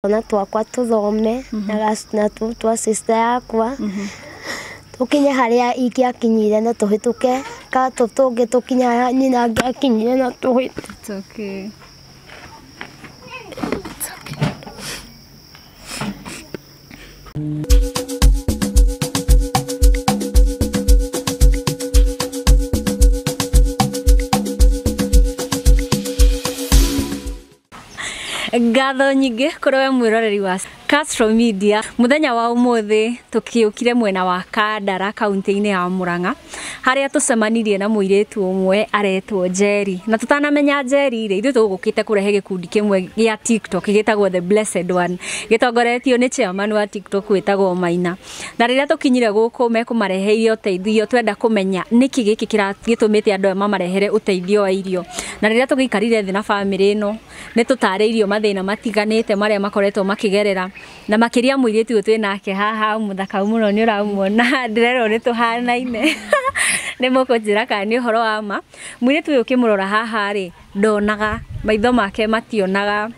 na twakwa tuthome na twa sister yakwa tukinye haria ikiakinyire na tuhituke ka tutungi tukinya nyina akinyire na tuhituke. Ngatho nyingi kuri we mwiroreri wa Castro Media. Muthenya wa umuthi tukiukire mwena wa Kandara kaunti-ini ya Murang'a haria tucemanirie na muiritu umwe aretwo Jerry, na tutanamenya Jerry ri ithu tugukite kurehe gikundi kimwe gia TikTok gitagwo The Blessed One gitongoretio ni chairman wa TikTok witagwo Maina. Na riria tukinyire guku mekumareheirie uteithio twenda kumenya niki giki kiragitumite andu mamarehere uteithio wa irio. Na riria tugikarire thi na family ino ni tutariirio mathina matiganite maria makoretwo makigerera na makiria muiritu twi nake haha muthaka muno ni uramuona ndirero ni tuhanaine ni mukunjira kana ni horo wa ma. Muiritu uyu kimurora haha ri ndonaga maitho make mationaga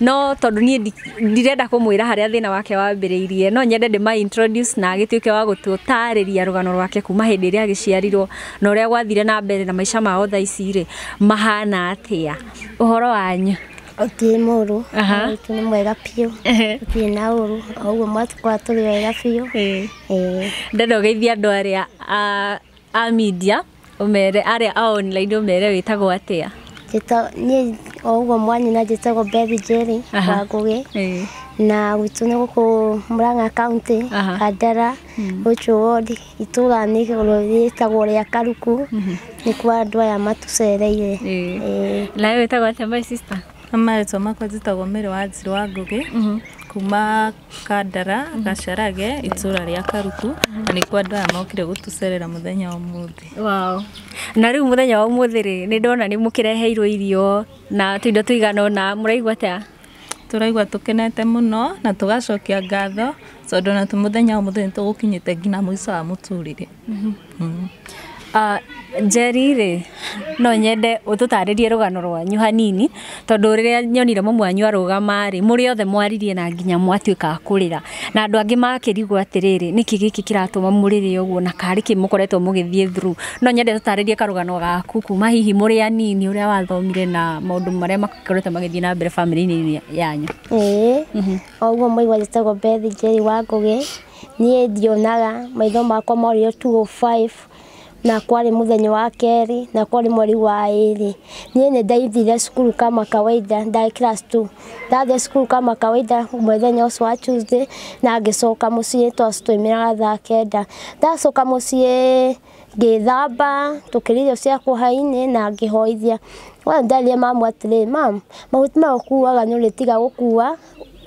no tondu ni ndirenda kumwira haria thina wake wambiriirie no nyende ndima introduce na agituike wa gututariria rugano rwake kuma hindi iria agiciarirwo na uria gwathire na mbere na maisha mao thaa ici ri mahana atia. Uhoro wanyu? Muru ni mwega piu na uru oguo mwatukwa turi wega piu. Ndenda ugeithia andu aria a media umere aria a online umere witagwo atia? Ni oguo mwanyina njitagwo Bethy Jerry wa Ngugi na gwitu ni guku Murang'a County Kandara Uchu ward itura ni rwitagwo ria Karuku ni kwa andu aya matucereire. Na wewe witagwo atia my sister? Amaretwo makwa njitagwo Mary Wanjiru wa Ngugi kuma Kandara Gacarage itura ria Karuku ni kwa andu aya mokire gutucerera muthenya wa umuthi. Wow. Na riu muthenya wa umuthi ri ni ndona ni mukireheirwo irio na tuindo tuigana na muraigwa atia? Turaigwa tukenete muno na tugacokia ngatho tondu na muthenya wa umuthi tugukinyite ngina mwico wa muturire. Jerry ri no nyende ututaririe rugano rwanyu hanini tondu riria nyonire mumwanyu arugama ri muri othe mwaririe na nginya mwatuika akurira na andu angi makirigwo atiriri niki giki kiratuma murire uguo na kari ki mukoretwo mugithie through. No nyende tutaririe karugano gaku kuma hihi muri anini uria wathomire na maundu maria makoretwo magithie na mbere family-ini yanyu. Oguo mwaigwa njitagwo Bethy Jerry wa Ngugi nie ndionaga maitho makwa morio 205 na kwari muthenya wa keri na kwari mweri wa iri. Nie ne ndaithire cukuru kama kawaida nda class 2 ndathie cukuru kama kawaida muthenya ucio wa Tuesday na ngicoka mucii twimiraga thaa kenda. Ndacoka mucii ngithamba tukiririo cia kuhaine na ngihoithia wa ndaria mamu atiri mam mahuti makuaga nyuritiga gukua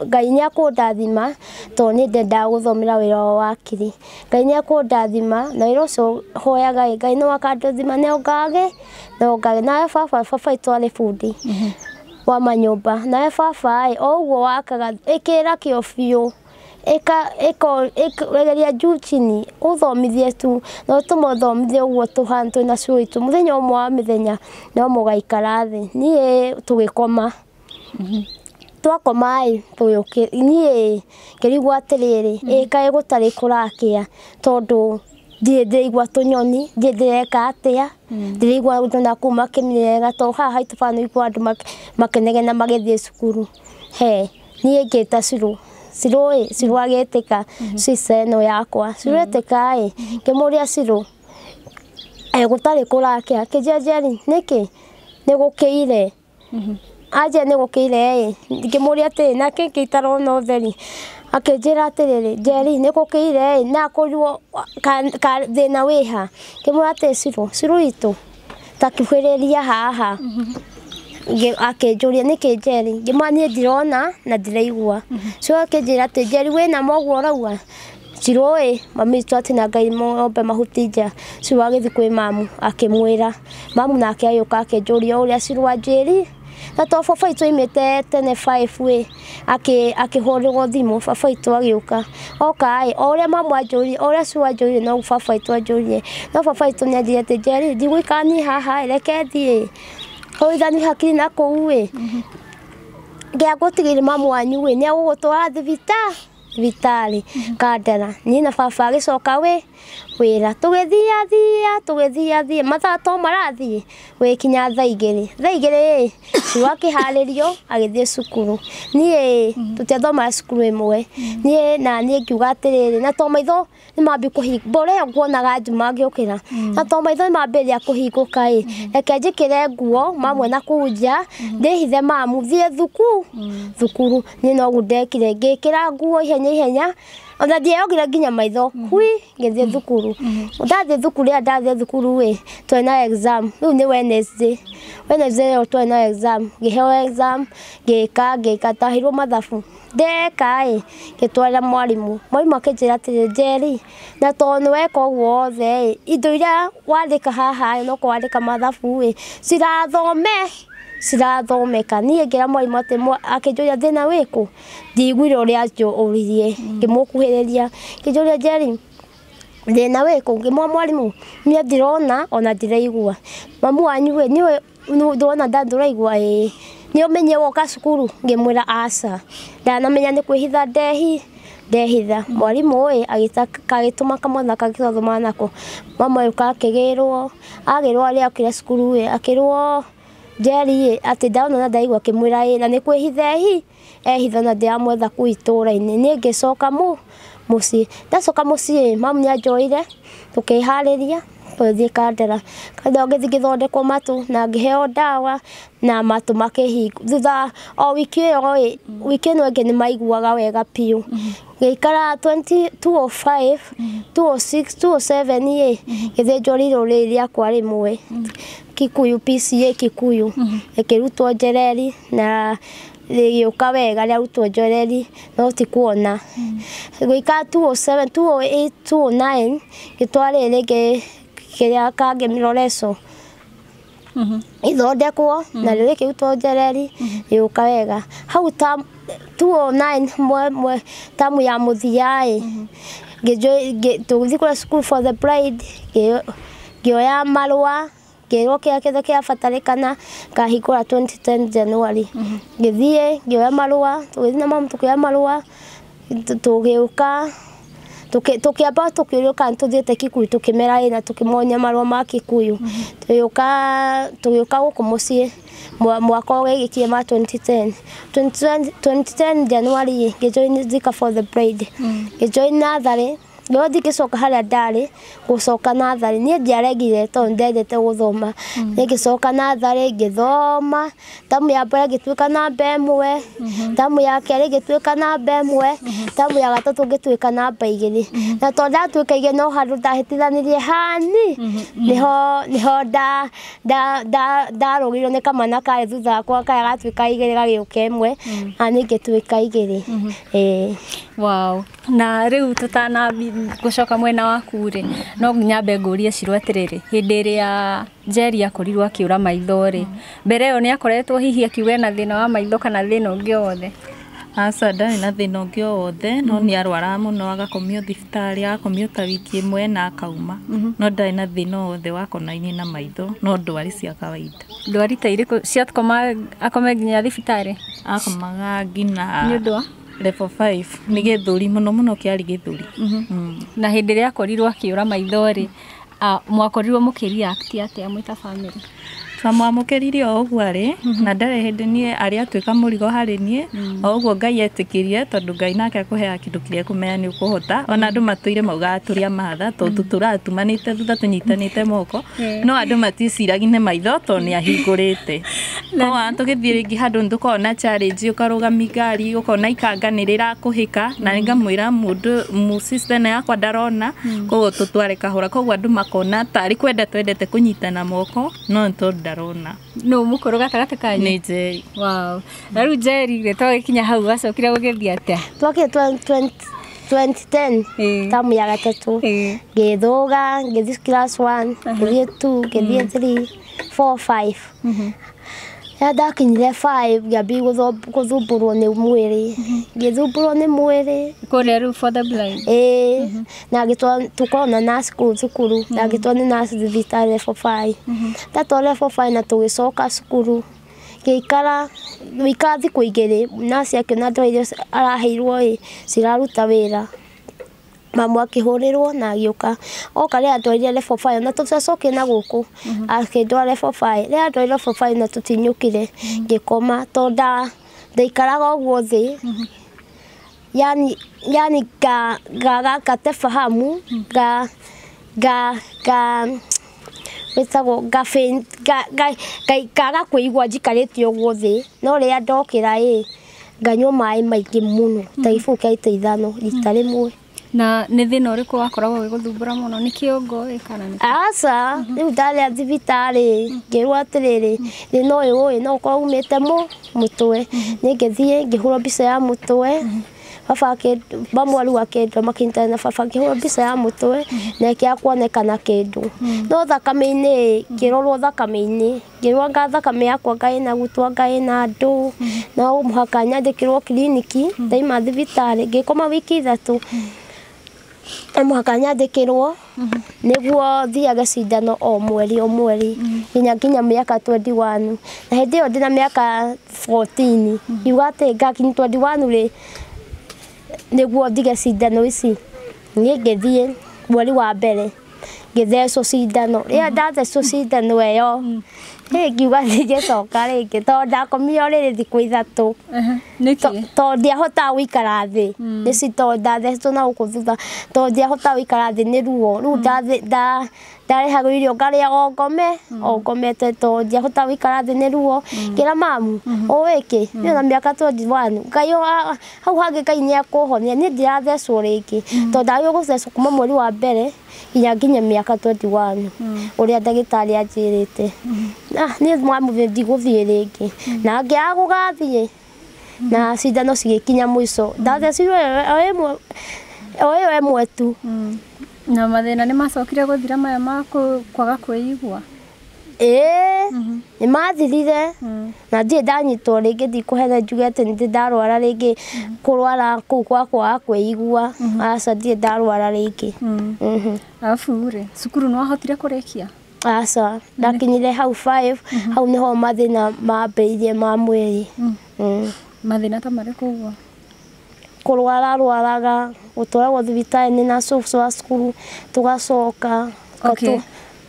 Ngai ni akundathima to ni ndenda guthomera wira wa wakiri. Ngai ni akundathima na wira ucio hoyaga Ngai no akandathima ne ongage na baba itware fundi wa manyumba na baba oguo wakaga ikira kio biu regeria juu chini uthomithie tu no tumothomithie uguo tuhantu na cuitu muthenya umwe wa mithenya no mugaikara thi nie tugikoma twakoma tuyuke nie ngirigwa atiriri ikae gutari kurakia tondu ndirigwa tunyoni ndireka atia ndirigwa gutona kuma kimirega to haha itufano ikwa andu makenegena magithie cukuru nie ngita Siru agetika siseno yakwa siruetika ngimuria Siru gutari kurakia kijejeri niki nigukiire aje nigukiire ngimuria ati na kiki tarona utheri akinjira atiriri Jerry nigukiire na kurwo ka thina wiha ngimuria ati Siru itu takihwereria haha akinjuria niki Jerry ngimanie ndirona na ndiraigua so akinjira ati Jerry wina moguo urauga Siru mami twati na Ngai mombe mahutija Siru agithi kwi mamu akimwira mamu nake ayuka akinjuria uria Siru Jerry na to baba itu imete tene 5 we akihorwo thimu baba itu agiuka oka oria mamu ajuri oria Siru ajuri no baba itu ajuri no baba itu ni ajiri ati Jerry ndigwikani haha reke thie hoithani hakiri na kuwe gĩa gũtigĩrĩra mamu wanyu we nĩ agũgũtwara thibitarĩ Kandara niĩ na baba agĩcoka wĩra tũgĩthiathia mathaa to marathiĩ gũgĩkinya thaa igĩrĩ Ciru akĩharĩrio agĩthiĩ cukuru niĩ tũtiathomaga cukuru ĩmwe niĩ ngiuga atĩrĩrĩ na to maitho nĩ mambi kũhingũka ũrĩa nguonaga Juma ngĩũkĩra na to maitho nĩ mambĩrĩria kũhingũka reke njĩkĩre nguo mamwe na kũu nja ndĩhithe mamu thiĩ thukuru niĩ noguo ndekire ngĩkĩra nguo ihenya ona ndieyogire nginya maitho ngĩthiĩ thukuru ndathiĩ thukuru twarĩ na exam rĩu nĩ Wednesday ĩyo twarĩ na exam ngĩheo exam ngĩka tahirwo mathabu ndeka ngĩtwarĩra mwarimũ akĩnjĩra atĩrĩ Njeri na to nĩweka ũguo wothe indo iria wandĩka haha no kwandĩka mathabu cirathomeka niĩ ngĩra mwarimũ atĩ akĩnjũria thĩna wĩkũ ndiguire ũrĩa ũririe ngĩmũkuhĩrĩria ngĩnjũria Njeri thĩna wĩkũ ngĩmwĩra mwarimũ niĩ ndirona ona ndiraigua mamu wanyu niĩ ndona ndũraigua nĩ ũmenye woka cukuru ngĩmwĩra aca ndanamenya nĩ kwĩhitha ndehitha mwarimũ agĩtũma kamwana kagĩthoma nako mama akĩgĩrwo arĩa okire cukuru akĩrwo Njeri atĩ ndaona na ndaigua akĩmwĩra na nĩ kwĩhitha ehitha na ndiramwetha kũu itũũra-inĩ niĩ ngĩcoka mũciĩ ndacoka mũciĩ mamu nĩ anjoire tũkĩharĩria tũgĩthiĩ Kandara ngĩthiĩ ngĩthondekwo matũ na ngĩheo ndawa na matũ makĩhingũka thutha o wiki ĩno ĩngĩ nĩ maiguaga wega biũ ngĩikara 205 206 207 gĩthĩnjwo rĩrĩ rĩakwa rĩmwe Kikuyu PCA Kikuyu ĩkĩrutwo Njereri na rĩgĩũka wega rĩarutwo Njereri no ti kuona gũikara 207 208 209 gĩtwarĩ rĩngĩ kĩrĩa kangĩ ithondekwo na rĩrĩ kĩrutwo Njereri rĩgĩũka wega hau 209 tamu ya mũthia tũgĩthiĩ kũrĩa School for the Bride ngĩoya marũa ngĩrwo kĩrĩa kĩabatarĩkana ngahingũra 2010 January ngĩthiĩ ngĩoya marũa tũgĩthiĩ na mamu tũkĩoya marũa tũgĩũka tũkĩamba tũkĩũrio kana tũthiĩte Kikuyu tũkĩmera na tũkĩmonia marũa ma Kikuyu tũgĩũka gũkũ mũciĩ mwaka ũgĩgĩkinya ma 2010 January ngĩjoin Zika for the Bride ngĩjoin natharĩ Gĩothi ngĩcoka harĩa ndarĩ gũcoka natharĩ niĩ ndiaregire tondũ ndendete gũthoma ngĩcoka natharĩ ngĩthoma tamu ya mbere ngĩtuĩka namba ĩmwe tamu ya kerĩ ngĩtuĩka namba ĩmwe tamu ya gatatũ ngĩtuĩka namba igĩrĩ na tondũ ndatuĩka igĩrĩ no handũ ndahĩtithanirie niho ndarũgĩrwo nĩ kamwana karĩ thutha wakwa karĩa gatuĩka igĩrĩ gagĩũka ĩmwe na niĩ ngĩtuĩka igĩrĩ Wow. Na rĩu tũtanambi gũcoka mwena waku rĩ no nyambe ngũrie Ciru atĩrĩrĩ hĩndĩ ĩrĩa Njeri akorirwo akĩũra maitho rĩ mbere ĩyo nĩ akoretwo hihi akiuga na thĩna wa maitho kana thĩna ũngĩ wothe aca ndarĩ na thĩna ũngĩ wothe no nĩ arwara mũno agakomio thibitarĩ agakomio ta wiki ĩmwe na akauma no ndarĩ na thĩna wothe wakonainie na maitho no ndwari cia kawaida ndwari ta irĩkũ ciatũma akome nginya thibitarĩ akomaga nginya nĩ ũndũ wa level 5 nĩ gĩthũri mũno kĩarĩ gĩthũri na hĩndĩ ĩrĩa akorirwo akĩũra maitho rĩ mwakorirwo mũkĩreact atĩa mwĩ ta family twamwamũkĩrire o ũguo arĩ na ndarĩ hĩndĩ niĩ arĩ atuĩka mũrigo harĩ niĩ o ũguo Ngai etĩkĩrie tondũ Ngai nake akũheaga kĩndũ kĩrĩa kũmenya nĩ ũkũhota ona andũ matũire maugaga tũrĩ a mahatha tondũ tũratumanĩte thutha tũnyitanĩte moko no andũ maticiragia nĩ maitho tondũ nĩ ahingũrĩte no tũgĩthiĩ rĩngĩ handũ nĩtũkona challenge ũkarũgami ngari ũkona ikanga nĩ rĩrakũhĩka na ngamwĩra mũndũ sister yakwa ndarona koguo tũtware kahora koguo andũ makona tarĩ kwenda twendete kũnyitana moko no tondũ ndarona no mũkũrũ gatagatĩ kanyu nĩ Njeri wow na rĩu Njeri rĩ twagĩkinya hau gacokire gũgĩthiĩ atĩa twakire 2010 tamu ya gatatũ ngĩthũga ngĩthiĩ class 1 ngĩthiĩ 2 ngĩthiĩ 3 4 5 ndakinyire 5 ngĩambia gũthumbũrwo nĩ mwĩrĩ ngĩthumbũrwo nĩ mwĩrĩ kũrĩa rĩu for the blind na tũkorwo na nurse kũu thukuru na ngĩtwarwo nĩ nurse thibitarĩ level 5 ndatwarwo level 5 na tũgĩcoka cukuru gĩikara thikũ igĩrĩ na ciakĩona ndawa iria araheirwo ciraruta wĩra. Mamu akĩhũrĩrwo na agĩũka oka rĩrĩa andwarire level 5 na tũtacokire na gũkũ akĩndwara level 5 rĩrĩa andwarire level 5 na tũtinyũkire ngĩkoma tondũ ndaikaraga ũguo thĩ yani gagate fahamu wĩtagwo kaga kũigua njikarĩte ũguo thĩ no rĩrĩa ndokĩra nganyua maĩ maingĩ mũno ta gĩbũyũ kĩa lita 5 rita rĩmwe. Na nĩ thĩna ũrĩkũ wakoragwo gĩgũthumbũra mũno nĩ kĩongo kana nĩ aca rĩu ndarĩ thibitarĩ ngĩrwo atĩrĩrĩ thĩna ũyũ no ũkorwo umĩte mũtwe nĩ ngĩthiĩ ngĩhũrwo mbica ya mũtwe baba mamu rĩu akĩndwo makĩnyitana na baba ngĩhũrwo mbica ya mũtwe na ĩkĩaga kuonekana kĩndũ no thakame-inĩ ngĩrorwo thakame-inĩ ngĩrwo anga thakame yakwa anga ĩna gũtũ anga ĩna ndũ no mũhaka nyandĩkĩrwo kiriniki ndaima thibitarĩ ngĩkoma wiki 3 mũhaka nyandĩkĩrwo nĩguo thiage cindano o mweri nginya mĩaka 21 na hĩndĩ ĩyo ndĩna mĩaka 14 yuga atĩ ngakinya 21 rĩ nĩguo ndige cindano ici niĩ ngĩthiĩ mweri wa mbere ngĩthecwo cindano rĩrĩa ndathecwo cindano ĩyo ngiuga ndigĩcoka rĩngĩ tondũ ndakomire rĩrĩ thikũ 3 tondũ ndiahotaga gũikara thĩ nĩci tondũ ndathecwo na gũkũ thutha tondũ ndiahotaga gũikara thĩ nĩ ruo rĩu ndarehagwo irio ngarĩa ngomete tondũ ndiahotaga gũikara thĩ nĩ ruo ngĩra mamu ũwĩkĩ ndĩna mĩaka 21 Ngai hau hangĩ Ngai nĩekũhonia niĩ ndirathecwo rĩngĩ tondũ ndagĩrĩirwo gũthecwo kuma mweri wa mbere nginya mĩaka 21 ũrĩa ndagĩtarĩ anjĩrĩte niĩ mamu ndigũthiĩ rĩngĩ na ngĩaga gũgathiĩ na cindano cigĩkinya mũico ndathecirwo o ĩyo ĩmwe tu. Na mathĩna nĩ macokire gũthira maya ma kwaga kwĩigua? Nĩ mathirire na ndirĩ ndanyitwo rĩngĩ ndikũhera njuge atĩ nĩ ndarwara rĩngĩ kũrwara kũu kwa kwaga kwĩigua aca ndirĩ ndarwara rĩngĩ. Arabu rĩ cukuru nĩ wahotire kũrĩkia? Aca ndakinyire hau 5 hau nĩho mathĩna mambĩrĩirie ma mwĩrĩ. Mathĩna ta marĩkũ ũguo? Kũrwaraga gũtwaragwo thibitarĩ na cũcũ wa cukuru tũgacoka.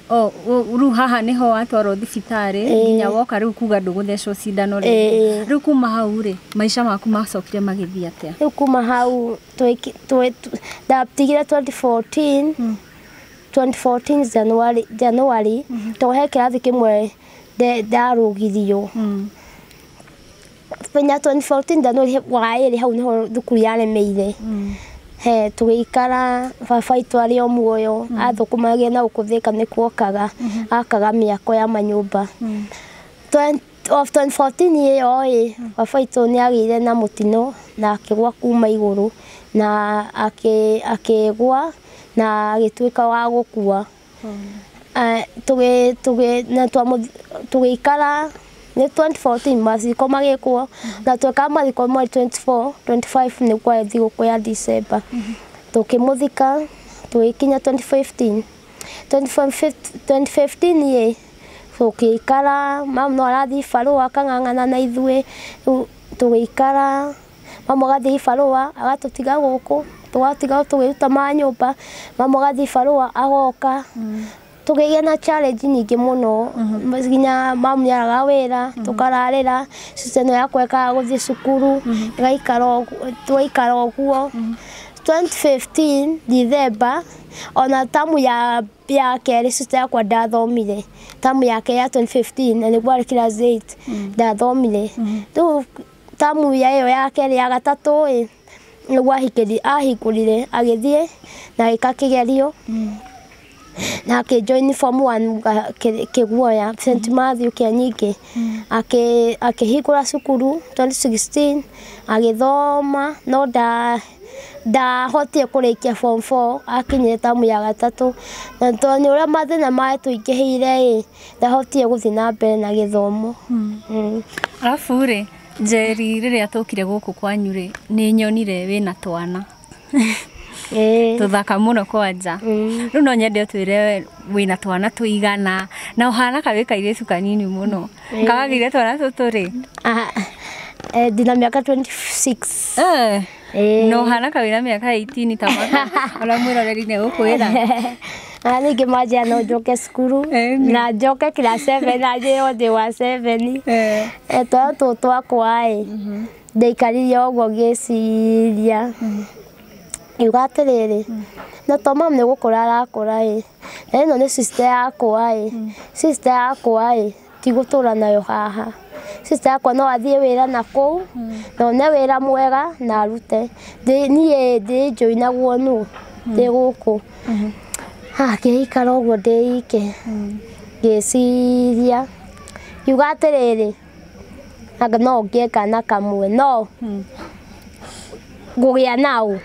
Rĩu haha nĩho watwarwo thibitarĩ nginya woka rĩu kuga ndũgũthecwo cindano rĩngĩ. Rĩu kuma hau rĩ maica maku macokire magĩthiĩ atĩa? Rĩu kuma hau ndatigire 2014 January tũhe kĩrathi kĩmwe ndarũgirio. Penya 2014 January wa ĩrĩ hau nĩho thukuru yaremeire. Tũgĩikara baba witũ arĩ o muoyo athũkũmagia na gũkũthĩka nĩkuo akaga mĩako ya manyũmba. 2014 ĩyo baba witũ nĩagĩire na mũtino na akĩgwa kuma igũrũ na akĩgwa na agĩtuĩka wa gũkua. Tũgĩikara nĩ 2014 mathiko magĩkwo na tweka mathiko mweri 25 nĩ kwa thigũkũ ya December. Tũkĩmũthika tũgĩkinya 2015 tũgĩikara mamu no arathiĩ barũa akang'ang'ana na ithuĩ tũgĩikara mamu agathiĩ barũa agatũtiga gũkũ tũgatiga tũgĩruta manyũmba mamu agathiĩ barũa agoka. Tũgĩgĩa na challenge nyingĩ mũno nginya mamu nĩaraga wĩra tũkararĩra ciceno yakwa ĩkaga gũthiĩ cukuru tũgaikara ũguo. 2015 December ona tamu ya kerĩ sister yakwa ndathomire tamu yake ya 2015 na nĩguo arĩ class 8 ndathomire. Rĩu tamu ya ĩyo ya kerĩ ya gatatũ nĩguo ahingũrire agĩthiĩ na agĩka kĩgerio na akĩjoin form 1 kĩguoya St Matthew Kĩanyingĩ akĩhingũra cukuru 2016 agĩthoma no ndahotire kũrĩkia form 4 akinyire tamu ya gatatũ na tondũ ũrĩa mathĩna matũingĩhĩire ndahotire gũthiĩ na mbere na gĩthomo. Arabu rĩ Njeri rĩrĩa tũkire gũkũ kwanyu rĩ nĩ nyonire wĩna twana tuthaka muno kwanja riu no nyende twire wina twana tuigana na uhana kawe kairitu kanini muno kawagire twana tuturi ndina miaka 26 no hana kawe na miaka 18 tamaka ala mwiroreri ne gukwira Ningĩ manjia no njoke cukuru na njoke class 7 na njĩo ndĩ wa 7 twana tũtũ twakwa ndaikarire ũguo ngĩciria ngiuga atĩrĩrĩ na to mama nĩ gũkũra arakũra ĩno nĩ sister yakwa ti gũtũra nayo haha sister yakwa no athiĩ wĩra na kũu na one wĩra mwega na arute niĩ ndĩ njoinagwo nũ ndĩ gũkũ ngĩikara ũguo ndĩ ike ngĩciria ngiuga atĩrĩrĩ anga no ngĩe kana kamwe no ngũgĩa naũ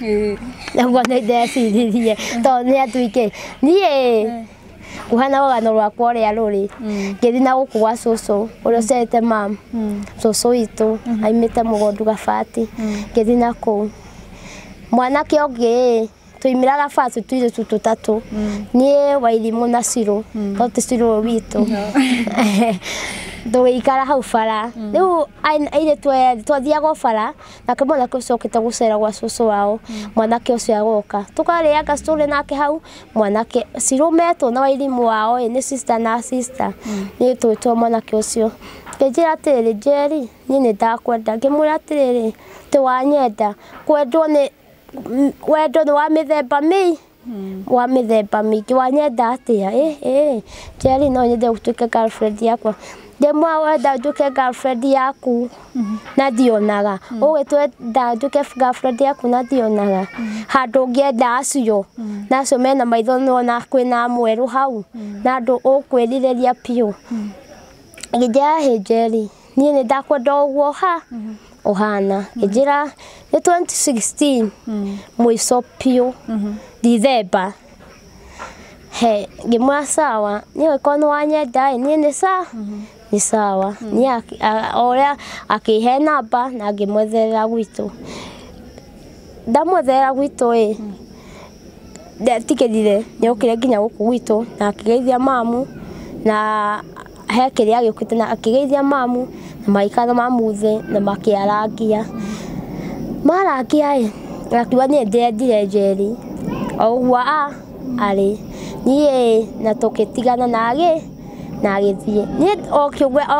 naguo nĩ ndeciririe tondũ nĩ atuike niĩ kuhana rũgano rwakwa ũrĩa rũrĩ ngĩthiĩ na gũkũ gwa cũcũ ũrĩa ũciarĩte mama cũcũ witũ aimĩte mũgondu Gabati ngĩthiĩ na kũu mwanake ũngĩ tũimĩraga basi tũirĩtu tũtatũ niĩ Wairimũ na Cirũ tondũ ti Cirũ witũ tũgĩikara hau bara rĩu airĩtu erĩ twathiaga bara nake mwanake ũcio okĩte gũcera gwa cũcũ wao mwanake ũcio agoka tũkarĩaga story nake hau mwanake Cirũ metwo na Wairimũ wao nĩ sister na sister niĩ twĩtwo mwanake ũcio ngĩnjĩra atĩrĩrĩ Njeri niĩ nĩ ndakwenda ngĩmwĩra atĩrĩrĩ tĩ wanyenda wendo nĩ wa mĩthemba mĩingĩ wanyenda atĩa Njeri no nyende gũtuĩke girlfriend yakwa ndemwa wenda nduĩke girlfriend yaku na ndionaga ũgĩtwenda nduĩke girlfriend yaku na ndionaga handũ ũngĩenda acio mena maitho nona kwĩna mwerũ hau na andũ ũkwĩrirĩria piũ ngĩnjĩra Njeri niĩ nĩ ndakwenda ũguo ũhana ngĩnjĩra nĩ 2016 mũico piũ December ngĩmwĩra sawa niĩ angĩkorwo nĩ wanyenda niĩ nĩ sawa niĩ ũrĩa akĩhe namba na ngĩmwetherera gwitũ ndamwetherera gwitũ ndetigĩrire nĩokire nginya gũkũ gwitũ na akĩgeithia mamu na he kĩrĩa agĩũkĩte na akĩgeithia mamu na magĩikara mamu thĩ na makĩarangia akiuga niĩ ndendire Njeri o ũguo arĩ niĩ na tũgĩtigana na agĩthiĩ niĩ o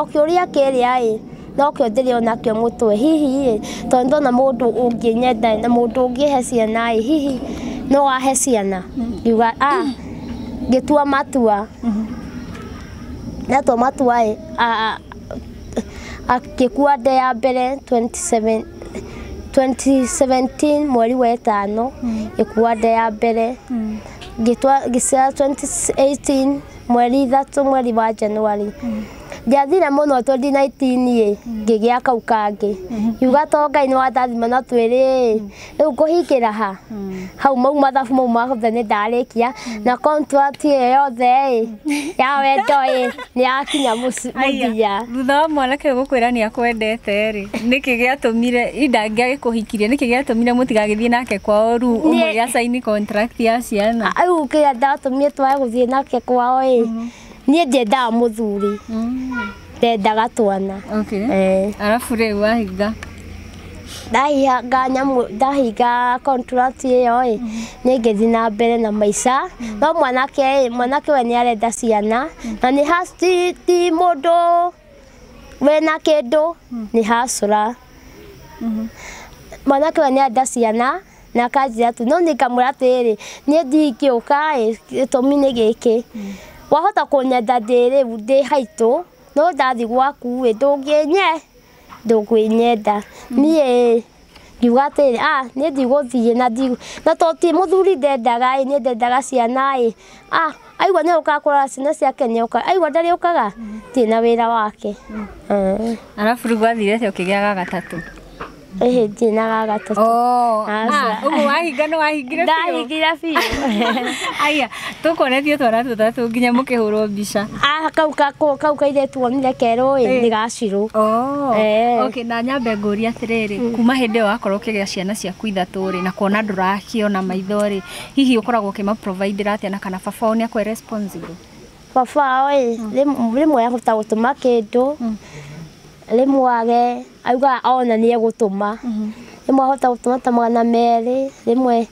kĩũria kĩrĩa no kĩo ndĩrĩ onakĩo mũtwe hihi tondũ ndona mũndũ ũngĩnyenda na mũndũ ũngĩhe ciana hihi no wahe ciana ngiuga ngĩtua matua natua matua akĩkua nda ya mbere 2017 mweri wa ĩtano ngĩkua nda ya mbere ngĩciara 2018 mweri 3 mweri wa Januari ndiathire mũno 2019 ngĩgĩa kau kangĩ ngiuga to Ngai nĩ wandathima na twĩrĩ rĩu ngũhingĩra hau mau mathabu mau mothe nĩ ndarĩkia na contract ĩyo yothe ya wendo nĩ yakinya mũthia thutha wa mwanake gũkwĩra nĩ akwendete nĩkĩ gĩatũmire indangĩ agĩkũhikirie nĩkĩ gĩatũmire mũtigagĩthiĩ nake kwao rĩu ũmwe sign contract ya ciana rĩu kĩrĩa ndatũmire twage gũthiĩ nake kwao niĩ ndiendaga mũthuri ndendaga twana arabu rĩu wahinga ndahinga contract ĩyo nĩ ngĩthiĩ na mbere na maica no mwanake we nĩ arenda ciana na nĩ ti mũndũ wĩna kĩndũ nĩ hacũra mwanake we nĩ arenda ciana na akanjĩra tu no nĩ ngamwĩra atĩrĩrĩ niĩ ndingĩũka gĩtũmi nĩ gĩkĩ wahota kũnyenda ndĩ haitũ no ndathiĩ gwaku ndũngĩnyenda niĩ ngiuga atĩrĩ niĩ ndigũthiĩ na to ti mũthuri ndendaga niĩ ndendaga ciana aigua nĩ ũkaga kũrora ciana ciake nĩ ũkaga aigua ndarĩũkaga ndirĩ na wĩra wake arabu rĩu wathire ũkĩgĩaga gatatũ Ĩhĩtie na gagatatu. Ũguo wahinga nĩ wahingire biũ? Ndahingira biũ. Aya, tũkonetio twana tũtatũ nginya mũkĩhũrwo mbica. Kau kairĩtu wonire kerũ nĩ Gacirũ. Okay, na nyambe ngũria atĩrĩrĩ, kuma hĩndĩ ĩyo wakorwo ũkĩgĩa ciana ciaku ithatũ rĩ, na kuona ndũrakĩona maitho rĩ, hihi ũkoragwo ũkĩma-provide atĩa na kana baba wao nĩ akũhe responsible? Baba wao rĩmwe ahota gũtũma kĩndũ, rĩmwe age auga ona nĩ egũtũma, rĩmwe ahota gũtũma ta 200,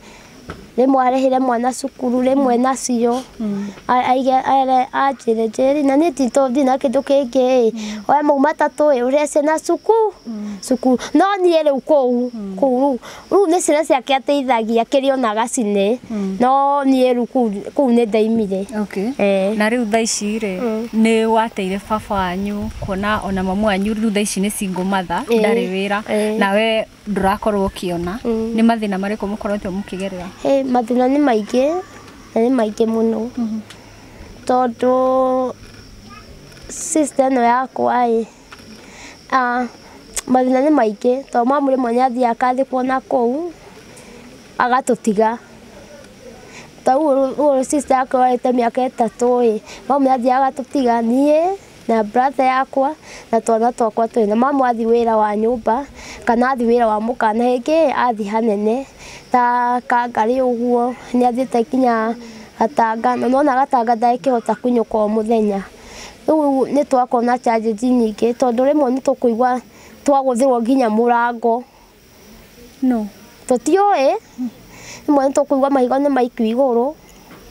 rĩmwe arĩhĩre mwana cukuru, rĩmwe nacio anjĩre Njeri na niĩ titũthiĩ na kĩndũ kĩngĩ oya mau matatũ ũrĩhe ciana cukuru, no niĩ rĩu kũu rĩu nĩ ciana ciake ateithagia kĩrĩa ona agacine, no niĩ rĩu kũu nĩ ndaimire. Na rĩu thaa ici rĩ, nĩ wateire baba wanyu kuona ona mamu wanyu rĩu thaa ici nĩ single mother, ndarĩ wĩra, nawe ndũrakorwo ũkĩona, nĩ mathĩna marĩkũ mũkoretwo mũkĩgerera? Mathĩna nĩ maingĩ mũno, tondũ sister ĩno yakwa mathĩna nĩ maingĩ, tondũ mamu rĩmwe nĩ athiaga akathikwo na kũu agatũtiga. Tondũ sister yakwa arĩte mĩaka 3 mamu nĩ athiaga agatũtiga niĩ na brother yakwa na twana twakwa twĩna. Mamu athiĩ wĩra wa nyũmba kana athiĩ wĩra wa mũkana, hĩngĩ athiĩ hanene ta Kangarĩ ũguo, nĩ athiĩte nginya Gatanga, na nona Gatanga ndangĩkĩhota kũinũka o mũthenya. Rĩu nĩ twakorwo na challenges nyingĩ, tondũ rĩmwe nĩ tũkũigua twagũthĩrwo nginya mũrango, tũtiũĩ, rĩmwe nĩ tũkũigua mahiga nĩ maikio igũrũ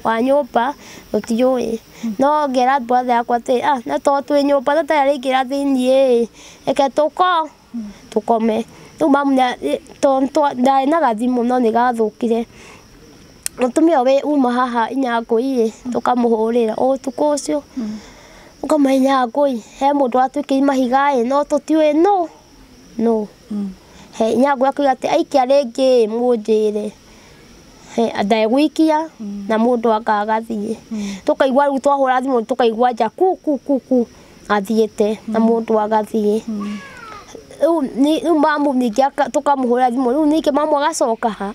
wa nyũmba, tũtiũĩ. No ngera brother yakwa atĩ na tondũ twĩ nyũmba na ndarĩ aingĩra thĩiniĩ reke tũkome. Rĩu mamu ndarĩ na gathimũ no nĩ gathũkire. Mũtumia ũyũ uma haha Inyangũi tũkamũhũrĩra ũtukũ ũcio, ũkama Inyangũi he mũndũ atwĩkĩire mahiga no tũtiũĩ no. Inyangũi akiuga atĩ aikia rĩngĩ mũnjĩre, ndegũikia na mũndũ akagathiĩ. Tũkaigua rĩu twahũra thimũ tũkaigua nja ku athiĩte na mũndũ agathiĩ. Rĩu mamu ningĩ tũkamũhũrĩra thimũ, rĩu ningĩ mamu agacoka ha,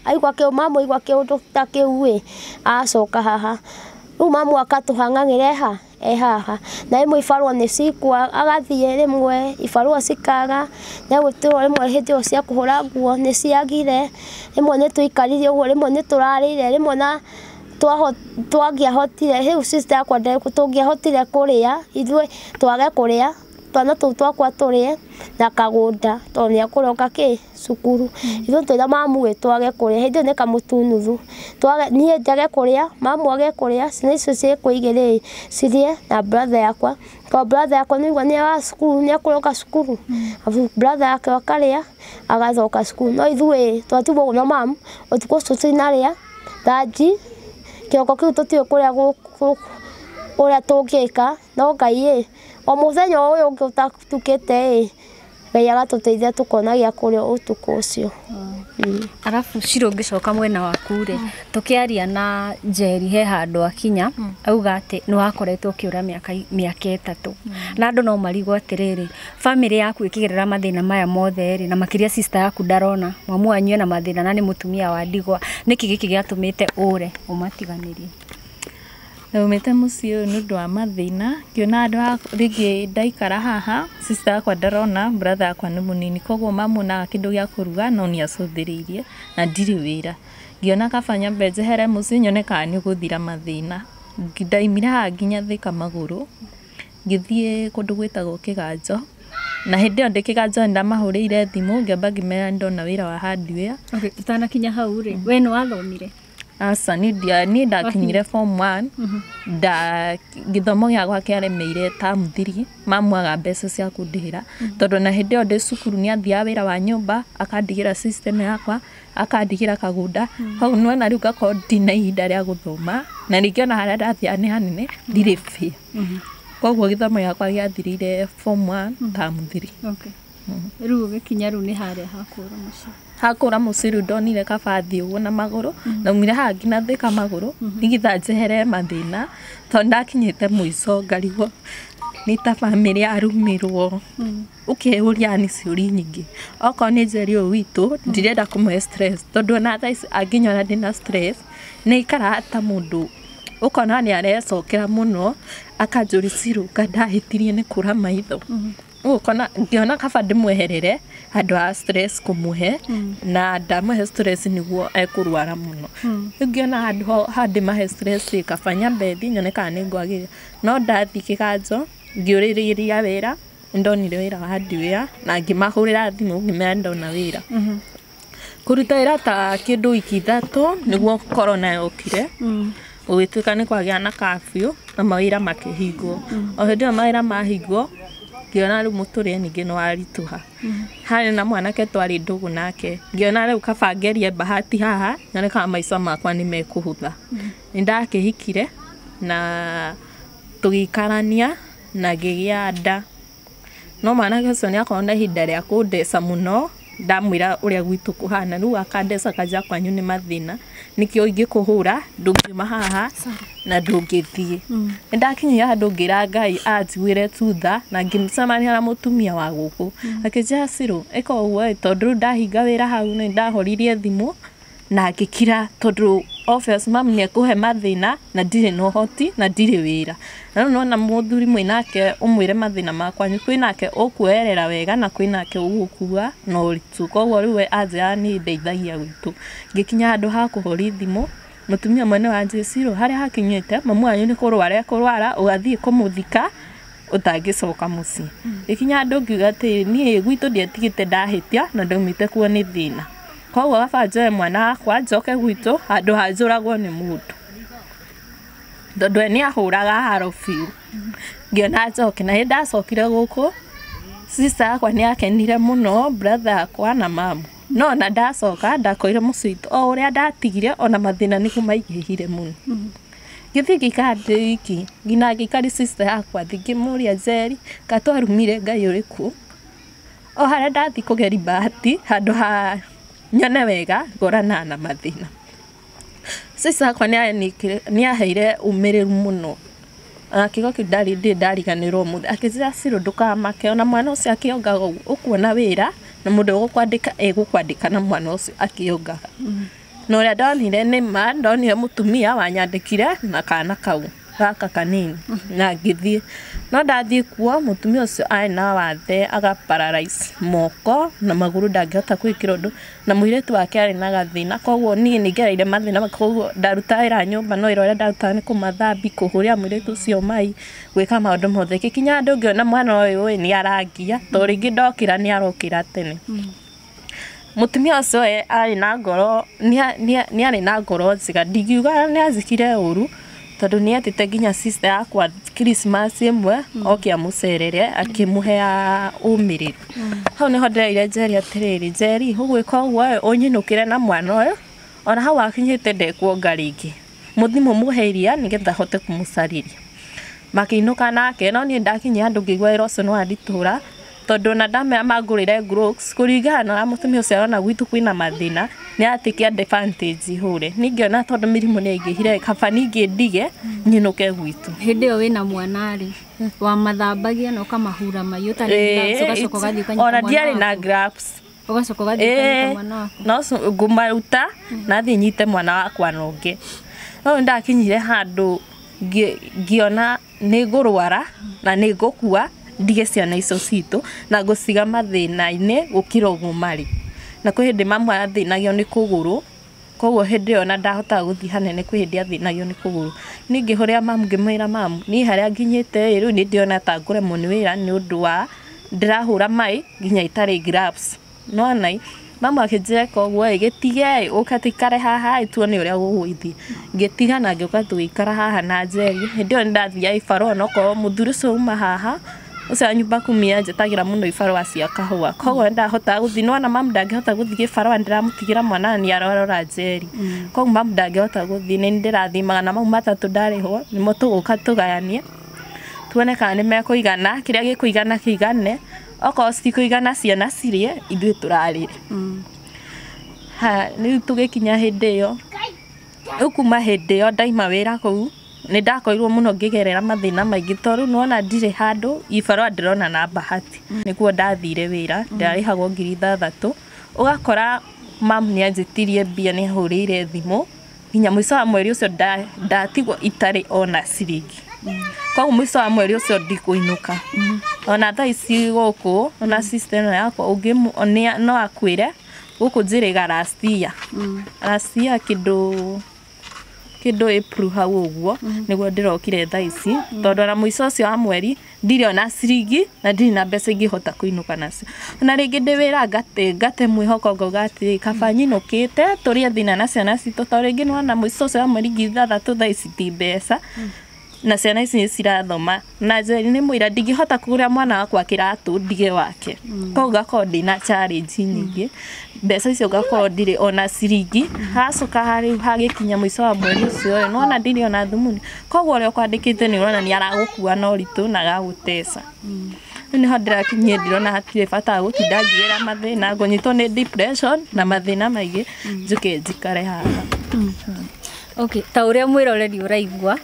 mamu aigua kĩũndũ ta kĩu acoka haha, rĩu mamu akatũhang'ang'ĩra haha, na rĩmwe ibarũa nĩ cikwa agathiĩ, rĩmwe ibarũa cikaga, nĩegwĩtĩrwo rĩmwe hĩndĩ ĩyo cia kũhũra nguo nĩ ciagire, rĩmwe nĩ tũikarire ũguo, rĩmwe nĩ tũrarĩire, rĩmwe na twangĩahotire, rĩu sister yakwa tũngĩahotire kũrĩa ithuĩ twage kũrĩa, twana tũu twakwa tũrĩe na kagũnda tondũ nĩ ekũroka cukuru. Ithuĩ twĩna mamu twage kũrĩa, hĩndĩ ĩyo nĩ kamũtunuthu, niĩ njage kũrĩa, mamu age kũrĩa, ciana icio ciĩkũigĩrĩ cirĩe na brother yakwa, tondũ brother yakwa nĩaigua nĩ wa cukuru, nĩ ekũroka cukuru, brother yake akarĩa agacoka cukuru. No ithuĩ twatugwo ũguo na mamu, ũtukũ ũcio tũtinarĩa, ranji kĩroko kĩu tũtiũĩ ũrĩa tũngĩka, no Ngai o mũthenya ũyũ ũngĩ ũtatukĩte Ngai agatũteithia tũkona gĩa kũrĩa ũtukũ ũcio. Arabu Shiro ngĩcoka mwena waku rĩ, tũkĩaria na Njeri he handũ akinya auga atĩ nĩ wakoretwo ũkĩũra mĩaka 3, na andũ no marigwo atĩrĩrĩ, bamĩrĩ yaku ĩkĩgerera mathĩna maya mothe rĩ, na makĩria sister yaku ndarona, mamu wanyu ena mathĩna na nĩ mũtumia wa ndigwa, nĩkĩ gĩkĩ gĩatũmĩte ũre ũmatiganĩrie? Naumĩte mũciĩ ũyũ nĩ ũndũ wa mathĩna, ngĩona andũ rĩngĩ ndaikara haha, sister yakwa ndarona, brother yakwa nĩ mũnini, koguo mamuonaga kĩndũ gĩa kũruga no nĩ acũthĩrĩirie na ndirĩ wĩra. Ngĩona kaba nyambe njehere mũciĩ nyone kana nĩ ũgũthira mathĩna. Ndaimire haha nginya Thika magũrũ, ngĩthiĩ kũndũ gwĩtagwo Kĩganjo, na hĩndĩ ĩyo ndĩ Kĩganjo nĩndamahũrĩire thimũ ngĩamba ngĩmera ndona wĩra wa hardware. Ũtanakinya hau rĩ, we nĩ wathomire? Aca niĩ ndakinyire form 1, gĩthomo gĩakwa kĩaremeire term 3, mamu aga mbeca cia kũndĩhĩra, tondũ na hĩndĩ ĩyo ndĩ cukuru nĩ athiaga wĩra wa nyũmba akandigĩra system yakwa, akandigĩra kagũnda, hau nĩwona rĩu ngakorwo ndina ihinda rĩa gũthoma, na ningĩ ona harĩa ndathiaga nĩ hanene ndirĩ fee. Koguo gĩthomo gĩakwa gĩathirire form 1 term 3. Rĩu ũgĩkinya rĩu nĩ harĩa hakũra mũciĩ? Hakũra mũciĩ rĩu ndonire kaba thiĩ ũguo na magũrũ, naumire haha nginya Thika magũrũ, nĩgetha njehere mathĩna, tondũ ndakinyĩte mũico ngarigwo nĩ ta bamĩrĩ yarumirwo ũkeuria nĩ ciũria nyingĩ okorwo nĩ Njeri ũyũ witũ ndirenda kũmũhe stress tondũ ona thaa ici angĩnyona ndĩna stress nĩ ikaraga ta mũndũ ũkona nĩ arecokera mũno akanjũria Ciruka ndahĩtirie nĩ kũra maitho ũkona ngĩona kaba ndĩmweherere handũ ha stress kũmũhe na ndamũhe stress nĩguo ekũrwara mũno ngĩona handũ ha ndĩmahe stress kaba nyambe thiĩ nyone kana nĩ ngwagĩrĩra no ndathiĩ kĩganjo ngĩũrĩrĩria wĩra ndonire wĩra wa hardware na ngĩmahũrĩra thimũ ngĩmera ndona wĩra kũruta wĩra ta kĩndũ wiki ithatũ nĩguo corona yokire gũgĩtuĩka nĩ kwagĩa na curfew na mawĩra makĩhingwo o hĩndĩ ĩyo mawĩra mahingwo ngĩona rĩu mũtũrĩre ningĩ nĩ waritũha harĩ na mwanake twarĩ ndũgũ nake ngĩona rĩu kaba ngerie bahati haha nyone kana maica makwa nĩ mekũhũtha nĩ ndakĩhikire na tũgĩikarania na ngĩgĩa nda no mwanake ũcio nĩ akorwo na ihinda rĩa kũndeca mũno ndamwĩra ũrĩa gwitũ kũhana rĩu akandeca kanja kwanyu nĩ mathĩna nĩkĩo ingĩkũhũra ndũngiuma haha na ndũngĩthiĩ nĩ ndakinyire handũ ngĩra Ngai anjiguĩre tutha na ngĩmĩcemania na mũtumia wa gũkũ akĩnjĩra Cirũ ĩka ũguo tondũ rĩu ndahinga wĩra hau nĩ ndahoririe thimũ na ngĩkira tondũ office mam nĩ ekũhe mathĩna na ndirĩ na ũhoti na ndirĩ wĩra na rĩu nona mũthuri mwĩnake ũmwĩre mathĩna makwa kwĩnake ũkuoerera wega na kwĩnake ũgũkua na ũritũ koguo rĩu we anjĩra niĩ ndeithagia gwitũ ngĩkinya handũ ha kũhoria thimũ mũtumia mwene wa Cirũ harĩa hakinyĩte mamu wanyu nĩ kũrwara ekũrwara ũgathiĩ kũmũthika ũtangĩcoka mũciĩ gĩkinya handũ ngiuga atĩ niĩ gwitũ ndiatigĩte ndahĩtia na ndaumĩte kuo nĩ thĩna koguo kaba njoe mwana wakwa njoke gwitũ handũ ha njũragwo nĩ mũndũ tondũ we nĩ ahũraga haro biũ ngĩona njoke na hĩndĩ ndacokire gũkũ sister yakwa nĩ akenire mũno brother yakwa na mamu no na ndacoka ndakoire mũciĩ o ũrĩa ndatigire ona mathĩna nĩguo maingĩhire mũno gĩthiĩ gĩikara ndĩ wiki nginya ngĩikari sister yakwa ngĩmũria Njeri katwarumire Ngai ũrĩkũ o harĩa ndathi kũgeri bahati handũ ha nyone wega ngorana na mathĩna sister yakwa nĩ aheire umĩrĩru mũno akiuga kĩu ndariganĩrwo mũthĩ akĩnjĩra Cirũ ndũkamake ona mwana ũcio akĩongaga ũguo ũkuona wĩra na mũndũ ũgũkwandĩka egũkwandĩka na mwana ũcio akĩongaga na ũrĩa ndonire nĩ ma ndonire mũtumia wanyandĩkire na kana kau gaka kanini na ngĩthiĩ no ndathiĩ kuo mũtumia ũcio arĩ na wathe agaparalyze moko na magũrũ ndangĩhota gwĩkĩra ũndũ na mũirĩtu wake arĩ na gathĩna koguo niĩ nĩ ngereire mathĩna koguo ndaruta wĩra nyũmba no wĩra ũrĩa ndarutaga nĩ kũmathambi kũhũrĩra mũirĩtu ũcio mai gwĩka maũndũ mothe gĩkinya handũ ngĩona mwana ũyũ nĩ arangia to rĩngĩ ndokĩra nĩ arokĩra tene mũtumia ũcio arĩ na ngoro nĩ arĩ na ngoro njega ndingiuga nĩ anjĩkire ũru tondũ nĩ etĩte nginya sister yakwa Christmas ĩmwe oke amũcerere akĩmũhea ũmĩrĩru hau nĩho ndereire Njeri atĩrĩrĩ Njeri ũgwĩka ũguo ũnyinũkĩre na mwana ũyũ ona hau akinyĩte ndekuonga rĩngĩ mũthi mũmũhe iria nĩgetha hote kũmũcarĩria makĩinũka nake no niĩ ndakinyia handũ ngĩigua wĩra ũcio nĩ wanditũra tondũ na ndamera mangũrĩre Grox kũringana na mũtumia ũcio arona gwitũ kwĩna mathĩna nĩ atĩkia advantage hũre ningĩona tondũ mĩrimũ nĩ aingĩhire kaba ningĩ ndige nyinũke gwitũ hĩndĩ ĩyo wĩna mwana rĩ wa mathambagia na ũkamahura mahiũ ta nĩ ũgacoka ũgathiĩ ũkanyita ona ndiarĩ na gloves ũgacoka ũgathiĩ ũkanyita mwana waku no ngũmaruta na thiĩ nyite mwana wakwa na ũngĩ no ndakinyire handũ ngĩona nĩ ngũrwara na nĩ ngũkua ndige ciana icio citũ na ngũciga mathĩna-inĩ gũkĩra ũguo marĩ na kwĩ hĩndĩ mamu athĩnagio nĩ kũgũrũ koguo hĩndĩ ĩyo na ndahotaga gũthiĩ hanene kwĩ hĩndĩ athĩnagio nĩ kũgũrũ ningĩ hũrĩa mamu ngĩmwĩra mamu niĩ harĩa nginyĩte rĩu nĩ ndĩona ta ngũremwo nĩ wĩra nĩ ũndũ wa ndĩrahũra maĩ nginya itarĩ gloves no nai mamu akĩnjĩra koguo gĩtige ũka tũikare haha tuone ũrĩa gũgũithiĩ ngĩtiga na ngĩũka tũgĩikara haha na Njeri hĩndĩ ĩyo nĩ ndathiaga ibarũa no korwo mũthuri ũcio uma haha ũcio nyumba kumia njĩtagĩra mũno ibarũa cia kahũa koguo ndahotaga gũthiĩ no na mamu ndangĩhota gũthiĩ gĩbarũa ndĩramũtigĩra mwana nĩ arorora Njeri koguo mamu ndangĩhota gũthiĩ nĩ ndĩrathiĩ magana mau matatũ ndarĩhwo nĩmo tũgũka tũgayanie tuone kana nĩ mekũigana kĩrĩa gĩkũigana kĩigane okorwo citikũigana ciana cirĩe ithuĩ tũrarĩre rĩu tũgĩkinya hĩndĩ ĩyo kuma hĩndĩ ĩyo ndaima wĩra kũu nĩ ndakorirwo mũno ngĩgerera mathĩna maingĩ tondũ nona ndirĩ handũ ibarũa ndĩrona na bahati nĩkuo ndathire wĩra ndarĩhagwo 6,000 ũgakora mam nĩ anjĩtirie mbia nĩ ahũrĩire thimũ nginya mũico wa mweri ũcio ndatigwo itarĩ ona ciringi koguo mũico wa mweri ũcio ndikũinũka ona thaa ici gũkũ ona system yakwa ũngĩ no akwĩre gũkũ njĩrĩga last year kĩndũ April hau ũguo nĩguo ndĩrokire thaa ici tondũ na mũico ũcio wa mweri ndirĩ ona ciringi na ndirĩ na mbeca ingĩhota kũinũka nacio na rĩngĩ ndĩwĩra ngate mwĩhoko ngauga atĩ kaba nyinũkĩte tũrĩe thina na ciana citũ tondũ rĩngĩ nĩwona mũico ũcio wa mweri 6,000 thaa ici ti mbeca na ciana ici cirathoma na Njeri nĩ mwĩra ndingĩhota kũgũra mwana wakwa kĩratũ ndige wake koguo ngakorwo ndĩna challenge nyingĩ mbeca icio ngakorwo ndirĩ ona ciringi hacoka harĩ hagĩkinya mũico wa mweri ũcio nĩwona ndirĩ ona thumuni koguo ũrĩa ũkwandĩkĩte nĩũrona nĩ aragũkua na ũritũ na agagũteca nĩho ndĩrakinyire ndĩrona hatirĩ bata gũtinda ngĩgera mathĩna ngũnyitwo nĩ depression na mathĩna maingĩ njũke njikare haha okay ta ũrĩa mwĩroreri ũraigua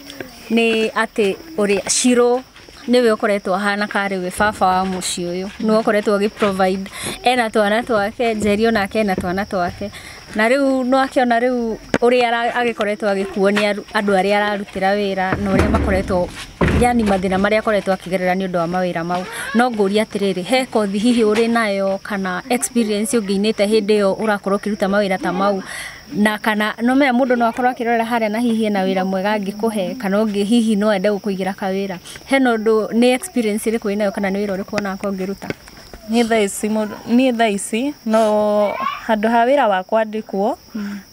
nĩ atĩ ũrĩa Shiro niwe ũkoretwo ahana karĩ we baba wa mũciĩ ũyũ nĩwe ũkoretwo agĩ-provide ena twana twake Njeri onake ena twana twake na rĩu no akĩona rĩu ũrĩa agĩkoretwo agĩkuonia andũ arĩa ararutĩra wĩra na ũrĩa makoretwo yani mathĩna marĩa akoretwo akĩgerera nĩ ũndũ wa mawĩra mau no ngũria atĩrĩrĩ he kothi hihi ũrĩ nayo kana experience ũngĩinĩte hĩndĩ ĩyo ũrakorwo ũkĩruta mawĩra ta mau na kana no menya mũndũ no akorwo akĩrora harĩa na hihi na wĩra mwega angĩkũhe kana ũngĩ hihi no ende gũkũigĩra kawĩra he no ũndũ nĩ experience ĩrĩkũ wĩnayo kana nĩ wĩra ũrĩkũ onako ũngĩruta niĩ thaa ici no handũ ha wĩra wakwa ndĩkwo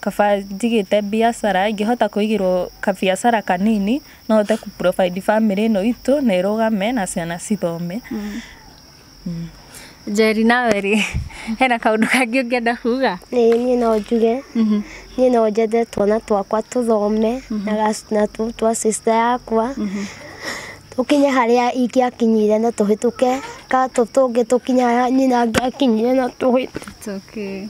kaba njigĩte biacara ingĩhota kũigĩrwo kabiacara kanini no hote ku-provide family ĩno itũ na ĩrũgame na ciana cithome Njeri nawe rĩ hena kaũndũ kangĩ ũngĩenda kuga niĩ no njuge niĩ no njende twana twakwa tũthome na twa sister yakwa tũkinye harĩa ingĩakinyire na tũhĩtũke ka tũtũngĩ tũkinya harĩa nyina angĩakinyire na tũhĩtũke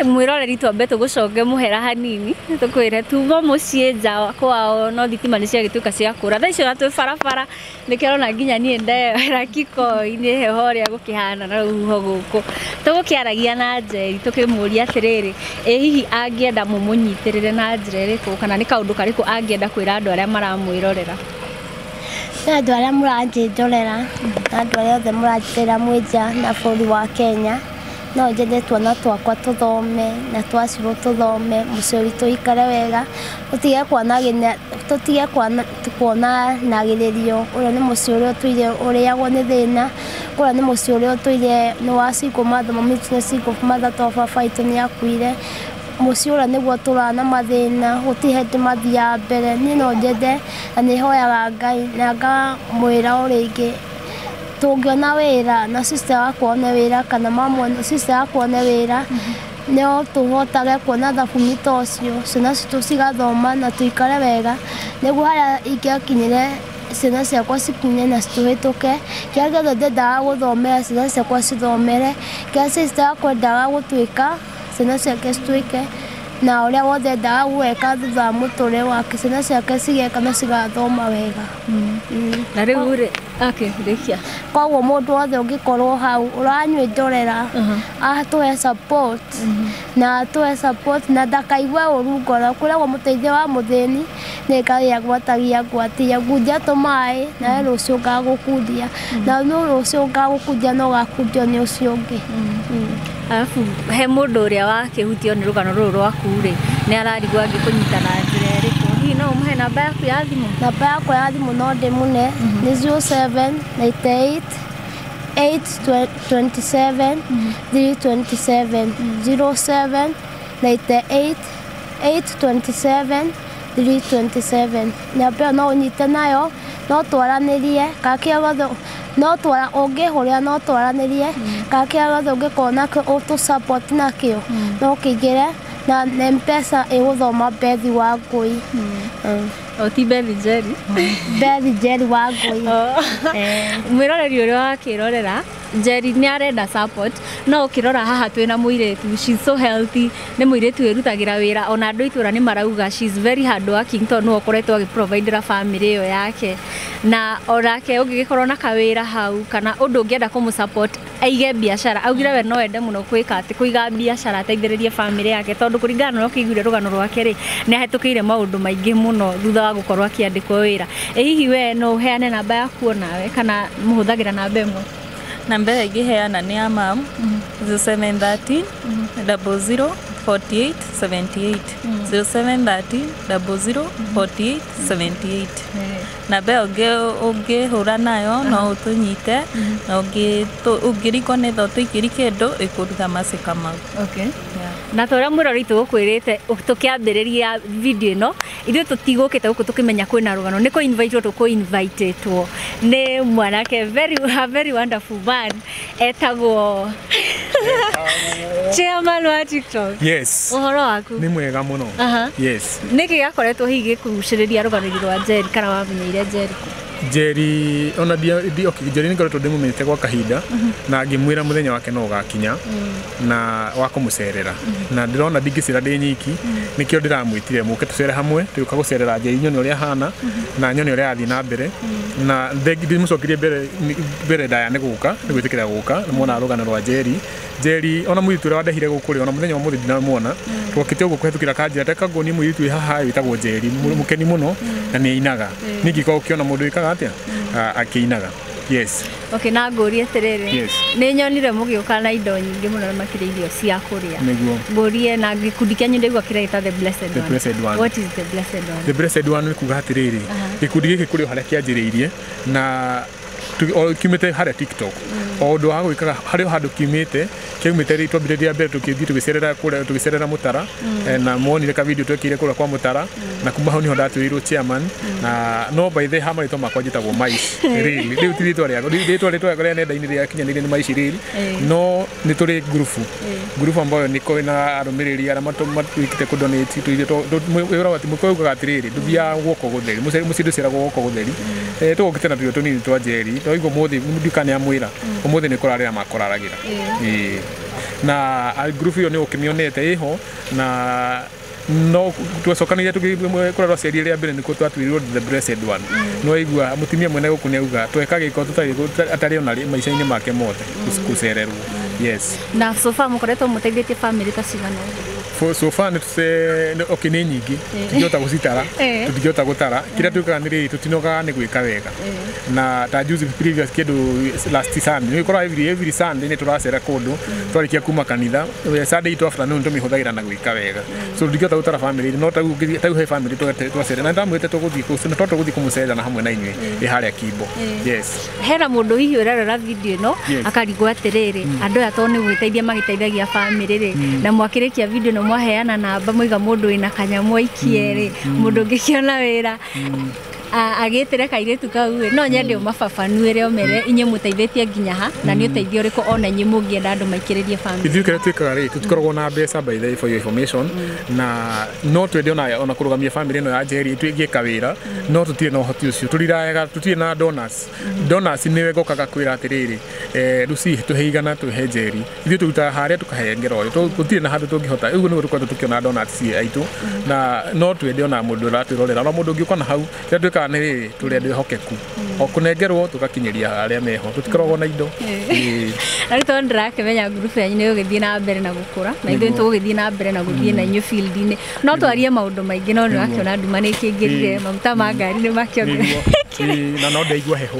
mwĩroreri twambe tũgũconge mũhera hanini tũkwĩre tuuma mũciĩ nja kwao no thitima nĩ ciagĩtuĩka cia kũra thaa icio twĩ barabara nĩkĩrona nginya niĩ ndehera kiko-inĩ heho ũrĩa gũkĩhana na rũhuho gũkũ tũgũkĩaragia na Njeri tũkĩmũria atĩrĩrĩ ĩ hihi angĩenda mũmũnyitĩrĩre na njĩra ĩrĩkũ kana nĩ kaũndũ karĩkũ angĩenda kwĩra andũ arĩa maramwĩrorera na andũ arĩa mũranjĩndorera na andũ arĩa othe mũranjĩrĩra mwĩ nja na bũrũri wa Kenya no njende twana twakwa tũthome na twacirwo tũthome mũciĩ witũ ikare wega tũtige kwanagĩrĩrio ũrĩa nĩ mũciĩ ũrĩa ũtũire ũrĩagwo nĩ thĩna ũrĩa nĩ mũciĩ ũrĩa ũtũire nĩ wa single mother mami nĩ single mother tondũ baba witũ nĩ akuire mũciĩ ũrĩa nĩguo tũrana mathĩna gũtirĩ hĩndĩ mathiaga mbere niĩ no njende na nĩ hoyaga Ngai na ngamwĩra o rĩngĩ tũngĩona wĩra na sister wakwa one wĩra kana mama sister yakwa one wĩra no tũhotage kuona thabuni ta ũcio ciana citũ cigathoma na tũikare wega nĩguo harĩa ingĩakinyire ciana ciakwa cikinye na citũhĩtũke kĩrĩa gĩothe ndendaga gũthomera ciana ciakwa cithomere kĩrĩa sister yakwa endaga gũtuĩka ciana ciake cituĩke na ũrĩa wothe endaga gweka thutha wa mũtũrĩre wake ciana ciake cigeka na cigathoma wega na rĩu rĩ rĩkia koguo mũndũ wothe ũngĩkorwo hau ũranyua ndorera atũhe support na atũhe support na ndakaigue ũru ngoro kwĩragwo mũteithia wa mũthĩni nĩ Ngai agwatagia ngwatia ngundia tũmaĩ nawe rũciũ ngagũkundia na no rũciũ ngagũkundia no gakundio nĩ ũcio ũngĩ alafu he mũndũ ũrĩa wakĩhutio nĩ rũgano rũrũ rwaku rĩ nĩ ararigwo angĩkũnyita na njĩra ĩrĩkũ hihi no ũmũhe namba yaku ya thimũ namba yakwa ya thimũ no ndĩmũne nĩ 0798 827 327 0798 827 327 namba no ũnyite nayo no twaranĩrie ũngĩhũrĩra no twaranĩrie kakĩa gothe ũngĩkorwo nakĩo ũtũ-support nakĩo no kĩingĩre na M-Pesa ĩgũthoma Bethi wa Ngũi ti Bethi Njeri Bethi Njeri wa Ngũi mwĩroreri ũrĩa wakĩrorera Jerry nĩ arenda support no ukirora haha twina muiretu she's so healthy nĩ muiretu wirutagira wira ona andu itura nĩ marauga she's very hard working to no okoretwo agiprovide family iyo yake na orake ungigikorwo na kawira hau kana undu ungienda kumusupport aige biashara augire we no ende muno kwika ati kuiga biashara ateithĩrĩrie family yake tondu kuringana no kiguire rugano rwake ri nĩ ahetũkĩire maundu maingĩ muno thutha wa gukorwo akiandĩkwo wira hihi we no uheane namba yaku onawe kana muhuthagira namba ĩmwe namba ĩngĩheana nĩ ya mam 0713 00 48 78 0713 00 48 78 namba ũngĩhũra nayo no ũtũnyite na ũngĩrikwo nĩ tho tũikĩri kĩndũ ĩkũruta macika mau. Okay. Na tora mũrori tũgũkwĩrĩte tũkĩambĩrĩria video ĩno ithuĩ tũtigũkĩte gũkũ tũkĩmenya kwĩna rũgano nĩ kũ-invite-two nĩ mwanake very wonderful man etagwo Chairman wa TikTok. Yes. Ũhoro waku? Nĩ mwega mũno. Yes. Nĩkĩ gĩakoretwo hihi gĩkũgucĩrĩria rũgano rwa Jerry kana wamenyeire Jerry? Jerry ona okay Jerry nĩ ngoretwo ndĩmũmenyete gwa kahinda na ngĩmwĩra mũthenya wake no ũgakinya na wa kũmũcerera na ndĩrona ndingĩcera ndĩ nyiki nĩkĩo ndĩramwĩtire mũke tũcere hamwe tũka gũcerera Jerry nyone ũrĩa hana na nyone ũrĩa athiĩ na mbere na ndĩmũcokirie mbere ndaya nĩ gũka nĩ gwĩtĩkĩra gũka nĩ mwona rũgano rwa Jerry ona mũirĩtu ũrĩa wandehire gũkũ rĩ ona mũthenya wa mũthĩ ndinamwona twokĩte ũguo kũhetũkĩra kanjĩra tekagwo nĩ mũirĩtu haha wĩtagwo Jerry mũkeni mũno na nĩ ainaga ningĩ ũkĩona mũndũ wĩkaga atĩa akĩinaga. Yes. Okay, na ngũrie atĩrĩrĩ. Yes. Nĩ nyonire mũgĩũka na indo nyingĩ mũno na makĩria irio cia kũrĩa. Nĩguo. Ngũrie na gĩkundi kĩanyu ndĩigua kĩreta The Blessed One. The Blessed One. What is The Blessed One? The Blessed One nĩ kuga atĩrĩrĩ gĩkundi gĩkĩ kũrĩ harĩa kĩanjĩrĩirie na kiumĩte harĩa TikTok o ũndũ wa gwĩkaga harĩa handũ kiumĩte kiumĩte rĩ twambĩrĩria mbere tũkĩthiĩ tũgĩcerera Mũtara na monire ka video twekire kũrĩa kwa Mũtara na kuma hau niho ndatwĩirwo chairman na no by the way marĩtwa makwa njĩtagwo Maish really rĩu ti rĩtwa rĩakwa rĩa nenda-inĩ rĩakinyanĩire nĩ Maish really no nĩ tũrĩ group ambayo niko na arũmĩrĩri arĩa matwĩkĩte kũdonate wĩra wati mũkaugaga atĩrĩrĩ ndũthiaga guoko gũtheri mũciĩ ndũceragwo guoko gũtheri tũgũkĩte na tuo tũnini twa Jerry toigo mũthĩ nduka nĩ amwĩra ũmũthĩ nĩ kũrarĩra makoraragĩra na group iyo nĩ ũkĩmĩonete ĩho na no twacokanĩire tũkĩkũrora serie rĩa mbere nĩkuo twatwĩrirwo The Blessed One no igua mũtumia mwene gũkũ nĩ auga tweka gĩko atarĩ ona maica-inĩ make mothe gũcererwo. Yes. Na so far mũkoretwo mũteithĩtie family ta cigana? So far okay nĩ nyingĩ tũtingĩhota gũcitara tũtingĩhota gũtara kĩrĩa twĩkaga nĩ rĩrĩ tũtinogaga nĩ gwĩka wega na ta juzi previous kĩndũ last Sunday nĩ gĩkoragwo every Sunday nĩ tũracera kũndũ twarĩkia kuma kanitha Sunday itu afternoon tũmĩhũthagĩra na gwĩka wega so tũtingĩhota gũtara family no tau he family twacera na ndamwĩte tũgũthiĩ kũmũcerera na hamwe na inyuĩ harĩa Kimbo. Yes. Hera mũndũ hihi ũrarora video ĩno akarigwo atĩrĩrĩ andũ aya to nĩ gwĩteithia magĩteithagia family rĩ na mwakĩrĩkia video no mwaheana namba mwiga mũndũ wĩna kanyamũ aikie rĩ mũndũ ũngĩkĩona wĩra agĩtĩre kairĩtu kau no nyende ũmababanuĩre ũmere inyuĩ mũteithĩtie nginya ha na nĩ ũteithio ũrĩkũ ona inyuĩ mũngĩenda andũ maikĩrĩrie family. Ithuĩ kĩrĩa twĩkaga rĩ tũtikoragwo na mbeca by the way for your information na no twende ona kũrũgamia family ĩno ya Jerry twĩngĩka wĩra no tũtirĩ na ũhoti ũcio tũtirĩ na donors nĩwe gokaga kwĩra atĩrĩrĩ Lucy tũhe igana tũhe Jerry ithuĩ tũrutaga harĩa tũkahe ngero ũyũ tũtirĩ na handũ tũngĩhota ũguo nĩguo tũkoragwo tũkĩona donors aitũ na no twende ona mũndũ ũratwĩrorera ona mũndũ ũngĩũka na hau rĩrĩa twĩkaga nĩ rĩrĩ tũrĩ andũ ehokeku o kũnengerwo tũgakinyĩria arĩa meho tũtikoragwo na indo. Na rĩu tondũ ndĩrakĩmenya group yanyu nĩ gũgĩthiĩ na mbere na gũkũra na ithuĩ tũgũgĩthiĩ na mbere na gũthiĩ na inyuĩ field-inĩ no twarie maũndũ maingĩ no nĩ wakĩona nduma nĩ ĩkĩingĩrire maguta ma ngari nĩ makĩongerereka na no ndaigua heho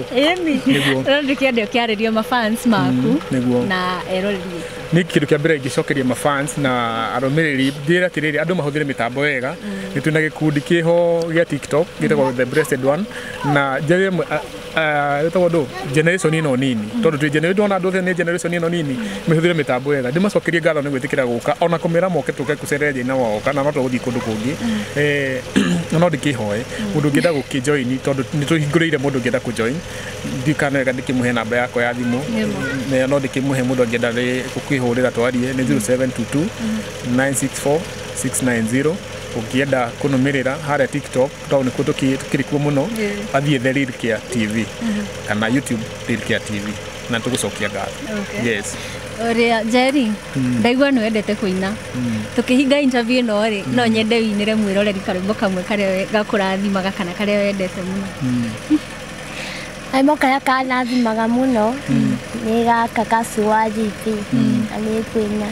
no ndĩkĩenda ũkĩarĩria mafans maku na eroreri. Nĩ kĩndũ kĩa mbere ingĩcokeria mafans na arũmĩrĩri ndĩra atĩrĩrĩ andũ mahũthĩre mĩtambo wega nĩ twĩna gĩkundi kĩho gĩa TikTok gĩtagwo The Blessed One na ĩtagwo ndũ generation ĩno nini tondũ twĩ generation ona andũ othe nĩ generation ĩno nini mĩhũthĩre mĩtambo wega ndĩmacokerie ngatho nĩ gwĩtĩkĩra gũka ona kũmera moke tũke gũcerera Jerry na wao kana no tũgũthiĩ kũndũ kũngĩ no ndĩkĩhoe mũndũ ũngĩenda gũkĩjoin tondũ nĩ tũhingũrĩire mũndũ ũngĩenda kũjoin ndikana wega ndĩkĩmũhe namba yakwa ya thimũ no ndĩkĩmũhe mũndũ ũngĩenda gũkwĩhũrĩra twarie nĩ 0722 964 690 ũngĩenda kũnũmĩrĩra harĩa TikTok tondũ nĩkuo tũkĩrĩ kuo mũno athiĩ The Real Care TV kana YouTube Real Care TV na tũgũcokia ngatho. Yes. Oria Jerry, ndaigua nĩ wendete kũina. Tũkĩhinga interview ĩno rĩ, no nyende wĩinĩre mwĩroreri karwĩmbo kamwe karĩa gakũrathimaga kana karĩa wendete mũno. Kaimbo karĩa kanathimaga mũno nĩ gaka Kasuwa GP na nĩ kwĩna.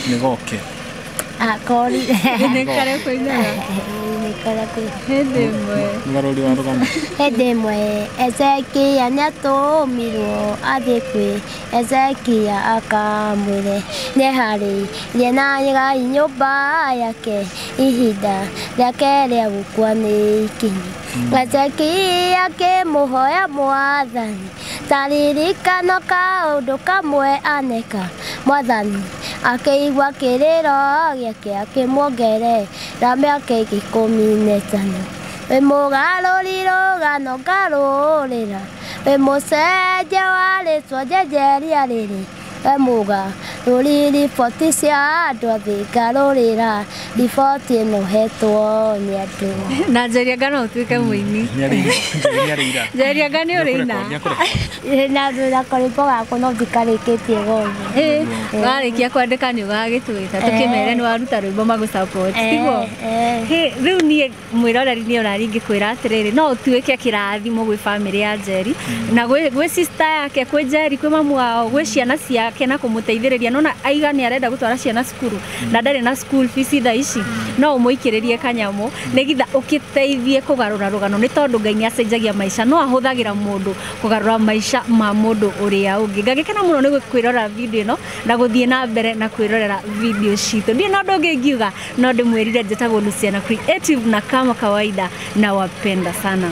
Nĩgoke. Kori. Nĩ karĩa kũinaga. Nĩ karĩa kwĩna. Hĩndĩ ĩmwe. Mũgarũri wa rũgano. Hĩndĩ ĩmwe Ezekia nĩatũmirwo athiĩ kwĩ Ezekia akamwĩre nĩharĩirie na Ngai nyũmba yake ihinda rĩake rĩa gũkua nĩ ikinyu. Ezekia akĩmũhoya Mwathani taririkano kaũndũ kamwe aneka. Mwathani akĩigua kĩrĩro gĩake akĩmuongerera mĩaka 15. We mũgarũri rũgano ngarũrĩra, we mũcenjia wa rĩtwa njenjeria rĩrĩ, we mũgarũri riboti cia andũ athĩ ngarũrĩra, riboti ĩno hetwo nĩ andũ. Na Njerianga no ũtuĩke mũini. Njerianga nĩ ũrĩina. Na thutha karĩmbo gako no ndikarĩkĩtie gothe. Warĩkia kwandĩka nĩ ũgagĩtwĩta tũkĩmere nĩ waruta rwĩmbo magũ-support. Tiguo? Rĩu niĩ mwĩroreri nĩ ona ingĩkwĩra atĩrĩrĩ, no ũtuĩke kĩrathimo gwĩ bamĩrĩ ya Njeri na gwĩ sister yake, kwĩ Njeri, kwĩ mamu wao, gwĩ ciana ciake na kũmũteithĩrĩria. Nona aiga nĩ arenda gũtwara ciana cukuru na ndarĩ na school fees thaa ici, no ũmũikĩrĩrie kanyamũ nĩgetha ũkĩteithie kũgarũra rũgano, nĩ tondũ Ngai nĩ acenjagia maica, no ahũthagĩra mũndũ kũgarũra maica ma mũndũ ũrĩa ũngĩ. Ngagĩkena mũno nĩ kwĩrora video ĩno na gũthiĩ na mbere na kwĩrorera video citũ. Ndiĩ na ũndũ ũngĩ ingiuga, no ndĩmwĩrire njĩtagwo Luciana Creative na kama kawaida na wapenda sana.